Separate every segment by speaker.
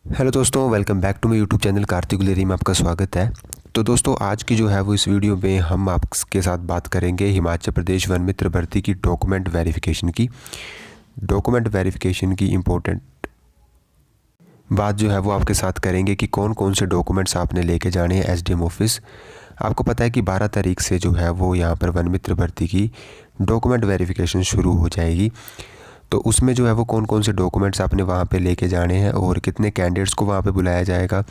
Speaker 1: Hello दोस्तों, welcome back to my YouTube channel Kartik Guleri में आपका स्वागत है। तो दोस्तों, आज की जो है वो इस वीडियो में हम आपके साथ बात करेंगे हिमाचल प्रदेश वन मित्र भर्ती की डॉक्यूमेंट वेरिफिकेशन की इम्पोर्टेंट बात जो है वो आपके साथ करेंगे कि कौन कौन से डॉक्यूमेंट्स आपने लेके जाने हैं एसडीएम ऑफिस। आपको पता है कि 12 तारीख से जो है वो यहाँ पर वन मित्र भर्ती की डॉक्यूमेंट वेरिफिकेशन शुरू हो जाएगी। तो उसमें जो है वो कौन कौन से डॉक्यूमेंट्स आपने वहाँ पे लेके जाने हैं और कितने कैंडिडेट्स को वहाँ पे बुलाया जाएगा।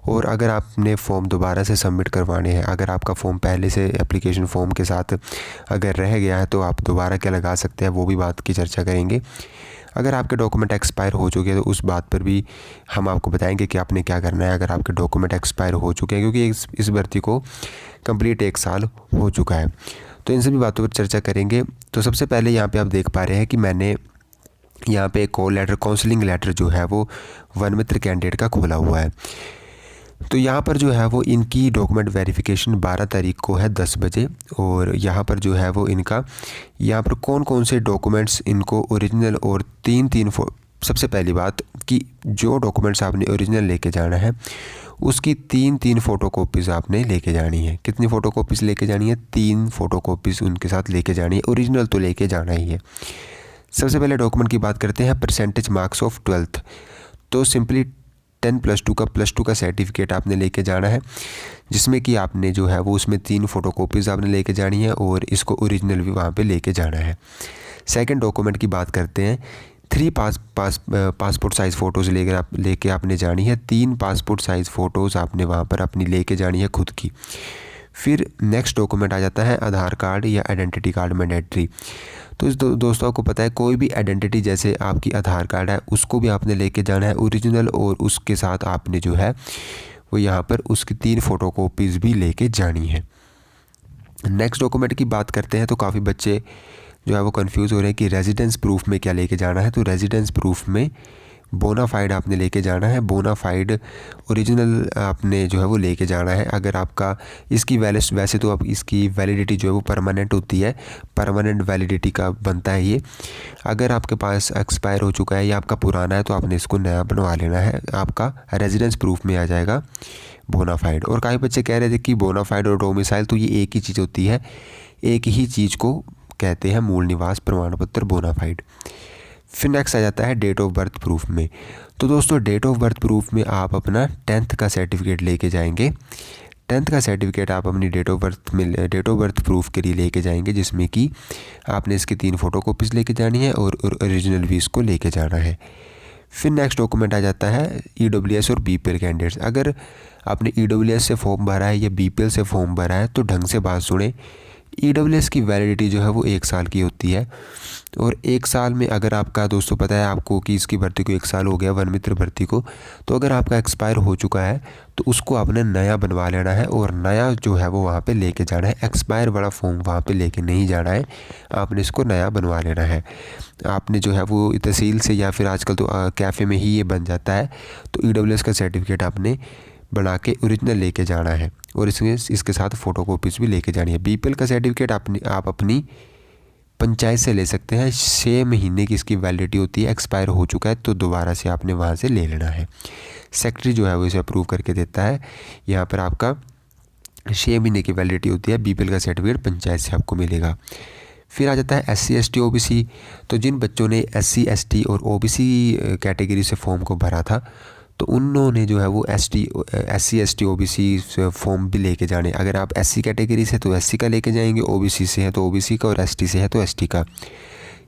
Speaker 1: और अगर आपने फ़ॉर्म दोबारा से सबमिट करवाने हैं, अगर आपका फ़ॉर्म पहले से एप्लीकेशन फ़ॉर्म के साथ अगर रह गया है तो आप दोबारा क्या लगा सकते हैं, वो भी बात की चर्चा करेंगे। अगर आपके डॉक्यूमेंट एक्सपायर हो चुके हैं तो उस बात पर भी हम आपको बताएंगे कि आपने क्या करना है अगर आपके डॉक्यूमेंट एक्सपायर हो चुके हैं, क्योंकि इस भर्ती को कंप्लीट 1 साल हो चुका है। तो इन सभी बातों पर चर्चा करेंगे। तो सबसे पहले यहाँ पे आप देख पा रहे हैं कि मैंने यहाँ पे एक कॉल लेटर, काउंसलिंग लेटर जो है वो वन मित्र कैंडिडेट का खोला हुआ है। तो यहाँ पर जो है वो इनकी डॉक्यूमेंट वेरिफिकेशन 12 तारीख को है 10 बजे। और यहाँ पर जो है वो इनका यहाँ पर कौन कौन से डॉक्यूमेंट्स इनको ओरिजिनल और तीन सबसे पहली बात कि जो डॉक्यूमेंट्स आपने ओरिजिनल लेके जाना है उसकी तीन फ़ोटोकॉपीज़ आपने लेके जानी है। कितनी फ़ोटोकॉपीज़ लेके जानी है? 3 फ़ोटोकॉपीज़ उनके साथ लेके जानी है। ओरिजिनल तो लेके जाना ही है। सबसे पहले डॉक्यूमेंट की बात करते हैं, परसेंटेज मार्क्स ऑफ 12th। तो सिंपली 10+2 का +2 का सर्टिफिकेट आपने लेके जाना है, जिसमें कि आपने जो है वो उसमें 3 फ़ोटोकॉपीज़ आपने लेके जानी है और इसको ओरिजिनल भी वहाँ पे लेके जाना है। सेकंड डॉक्यूमेंट की बात करते हैं, 3 पासपोर्ट साइज़ फ़ोटोज़ लेके आपने जानी है। 3 पासपोर्ट साइज़ फ़ोटोज़ आपने वहाँ पर अपनी लेके जानी है खुद की। फिर नेक्स्ट डॉक्यूमेंट आ जाता है आधार कार्ड या आइडेंटिटी कार्ड मैंडेटरी। तो दोस्तों, आपको पता है कोई भी आइडेंटिटी जैसे आपकी आधार कार्ड है उसको भी आपने लेके जाना है ओरिजिनल, और उसके साथ आपने जो है वो यहाँ पर उसकी 3 फ़ोटोकॉपीज़ भी लेके जानी है। नेक्स्ट डॉक्यूमेंट की बात करते हैं तो काफ़ी बच्चे जो है वो कंफ्यूज हो रहे हैं कि रेजिडेंस प्रूफ में क्या लेके जाना है। तो रेजिडेंस प्रूफ में बोनाफाइड आपने लेके जाना है। बोनाफाइड ओरिजिनल आपने जो है वो लेके जाना है। अगर आपका इसकी वैसे तो आप इसकी वैलिडिटी जो है वो परमानेंट होती है, परमानेंट वैलिडिटी का बनता है ये। अगर आपके पास एक्सपायर हो चुका है या आपका पुराना है तो आपने इसको नया बनवा लेना है। आपका रेजिडेंस प्रूफ में आ जाएगा बोनाफाइड। और काफ़ी बच्चे कह रहे थे कि बोनाफाइड और डोमिसाइल तो ये एक ही चीज़ होती है, एक ही चीज़ को कहते हैं मूल निवास प्रमाण पत्र बोनाफाइड। फिर नेक्स्ट आ जाता है डेट ऑफ बर्थ प्रूफ में। तो दोस्तों, डेट ऑफ बर्थ प्रूफ में आप अपना 10th का सर्टिफिकेट लेके जाएंगे। 10th का सर्टिफिकेट आप अपनी डेट ऑफ बर्थ प्रूफ के लिए लेके जाएंगे, जिसमें कि आपने इसकी 3 फ़ोटोकॉपीज़ लेके जानी है और ओरिजिनल भी इसको लेके जाना है। फिर नेक्स्ट डॉक्यूमेंट आ जाता है ईडब्ल्यूएस और बीपीएल कैंडिडेट्स। अगर आपने ईडब्ल्यूएस से फॉर्म भरा है या बीपीएल से फॉर्म भरा है तो ढंग से बात सुने। ईडब्ल्यूएस की वैलिडिटी जो है वो 1 साल की होती है, और 1 साल में अगर आपका, दोस्तों पता है आपको कि इसकी भर्ती को 1 साल हो गया वन मित्र भर्ती को, तो अगर आपका एक्सपायर हो चुका है तो उसको आपने नया बनवा लेना है और नया जो है वो वहाँ पे लेके जाना है। एक्सपायर वाला फॉर्म वहाँ पे लेके नहीं जाना है, आपने इसको नया बनवा लेना है। आपने जो है वो तहसील से या फिर आजकल तो कैफ़े में ही ये बन जाता है। तो ईडब्ल्यूएस का सर्टिफिकेट आपने बना के ओरिजिनल लेके जाना है और इसके साथ फ़ोटोकॉपीज़ भी लेके जानी है। बीपीएल का सर्टिफिकेट आप अपनी पंचायत से ले सकते हैं। 6 महीने की इसकी वैलिडिटी होती है। एक्सपायर हो चुका है तो दोबारा से आपने वहाँ से ले लेना है। सेक्रेटरी जो है वो इसे अप्रूव करके देता है। यहाँ पर आपका 6 महीने की वैलिडिटी होती है। बीपीएल का सर्टिफिकेट पंचायत से आपको मिलेगा। फिर आ जाता है SC ST OBC। तो जिन बच्चों ने SC ST और OBC कैटेगरी से फॉर्म को भरा था तो उन्होंने जो है वो SC ST OBC फॉर्म भी लेके जाने। अगर आप SC कैटेगरी से तो SC का लेके जाएंगे, OBC से है तो OBC का, और ST से है तो ST का।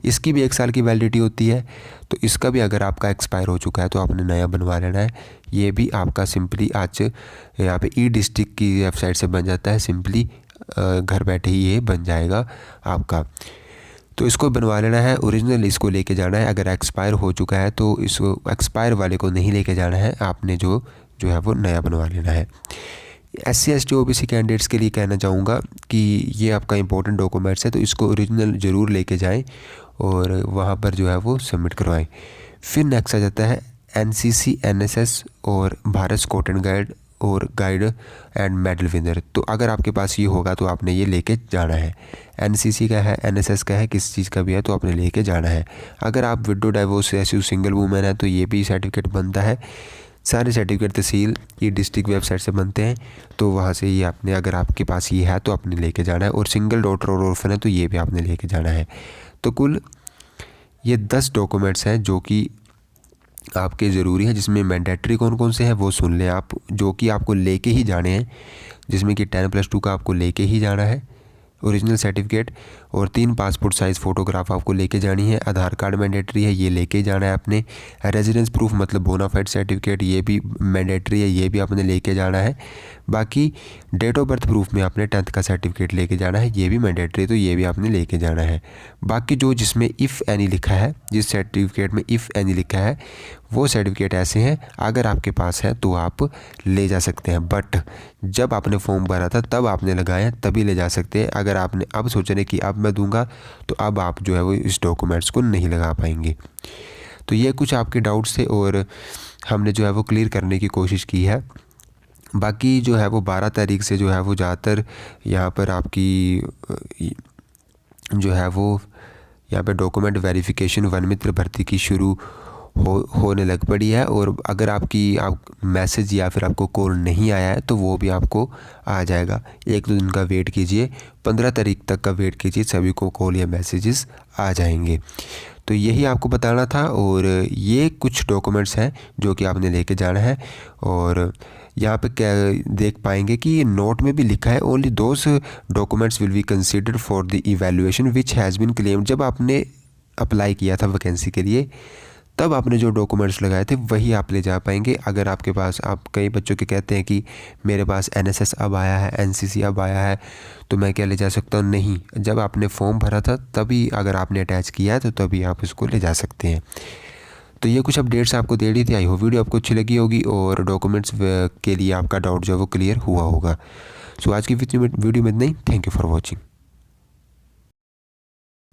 Speaker 1: इसकी भी 1 साल की वैलिडिटी होती है। तो इसका भी अगर आपका एक्सपायर हो चुका है तो आपने नया बनवा लेना है। ये भी आपका सिंपली आज यहाँ पे ई-डिस्ट्रिक्ट की वेबसाइट से बन जाता है। सिंपली घर बैठे ही ये बन जाएगा आपका। तो इसको बनवा लेना है, ओरिजिनल इसको लेके जाना है। अगर एक्सपायर हो चुका है तो इसको एक्सपायर वाले को नहीं लेके जाना है, आपने जो है वो नया बनवा लेना है। SC ST OBC कैंडिडेट्स के लिए कहना चाहूँगा कि ये आपका इंपॉर्टेंट डॉक्यूमेंट्स है, तो इसको ओरिजिनल ज़रूर लेके जाएं और वहाँ पर जो है वो सबमिट करवाएं। फिर नेक्स्ट आ जाता है NCC NSS और Bharat scout and guide and medal winner. तो अगर आपके पास ये होगा तो आपने ये लेके जाना है। NCC का है, NSS का है, किस चीज़ का भी है तो आपने लेके जाना है। अगर आप विडो, डाइवोर्स, ऐसी सिंगल वूमेन है तो ये भी सर्टिफिकेट बनता है। सारे सर्टिफिकेट तहसील ये डिस्ट्रिक्ट वेबसाइट से बनते हैं, तो वहाँ से ये आपने, अगर आपके पास ये है तो आपने लेके जाना है। और सिंगल डॉटर और ऑर्फन है तो ये भी आपने लेके जाना है। तो कुल ये 10 डॉक्यूमेंट्स हैं जो कि आपके ज़रूरी है, जिसमें मैंडेटरी कौन कौन से हैं वो सुन लें आप, जो कि आपको लेके ही जाने हैं, जिसमें कि 10+2 का आपको लेके ही जाना है, ओरिजिनल सर्टिफिकेट, और 3 पासपोर्ट साइज़ फ़ोटोग्राफ आपको लेके जानी है। आधार कार्ड मैंडेटरी है, ये लेके जाना है आपने। रेजिडेंस प्रूफ मतलब बोनाफाइड सर्टिफिकेट, ये भी मैंडेटरी है, ये भी आपने लेके जाना है। बाकी डेट ऑफ बर्थ प्रूफ में आपने 10th का सर्टिफिकेट लेके जाना है, ये भी मैंडेटरी, तो ये भी आपने लेके जाना है। बाकी जो जिसमें इफ़ एनी लिखा है, जिस सर्टिफिकेट में इफ़ एनी लिखा है, वो सर्टिफिकेट ऐसे हैं अगर आपके पास है तो आप ले जा सकते हैं, बट जब आपने फॉर्म भरा था तब आपने लगाया, तभी ले जा सकते हैं। अगर आपने अब सोच रहे कि अब मैं दूंगा, तो अब आप जो है वो इस डॉक्यूमेंट्स को नहीं लगा पाएंगे। तो ये कुछ आपके डाउट्स थे और हमने जो है वो क्लियर करने की कोशिश की है। बाकी जो है वो 12 तारीख से जो है वो ज़्यादातर यहाँ पर आपकी जो है वो यहाँ पे डॉक्यूमेंट वेरिफिकेशन वन मित्र भर्ती की शुरू होने लग पड़ी है। और अगर आप मैसेज या फिर आपको कॉल नहीं आया है तो वो भी आपको आ जाएगा। 1-2 दिन का वेट कीजिए, 15 तारीख तक का वेट कीजिए, सभी को कॉल या मैसेजेस आ जाएंगे। तो यही आपको बताना था। और ये कुछ डॉक्यूमेंट्स हैं जो कि आपने लेके जाना है। और यहाँ पे क्या देख पाएंगे कि नोट में भी लिखा है, only those documents will be considered for the evaluation which has been claimed. जब आपने अप्लाई किया था वैकेंसी के लिए, तब आपने जो डॉक्यूमेंट्स लगाए थे वही आप ले जा पाएंगे। अगर आपके पास, आप कई बच्चों के कहते हैं कि मेरे पास NSS अब आया है, NCC अब आया है, तो मैं क्या ले जा सकता हूँ? नहीं, जब आपने फॉर्म भरा था तभी अगर आपने अटैच किया है तो तभी आप इसको ले जा सकते हैं। तो ये कुछ अपडेट्स आपको दे रही थी। आई होप वीडियो आपको अच्छी लगी होगी और डॉक्यूमेंट्स के लिए आपका डाउट जो है वो क्लियर हुआ होगा। सो आज की वीडियो में इतना ही। Thank you for watching.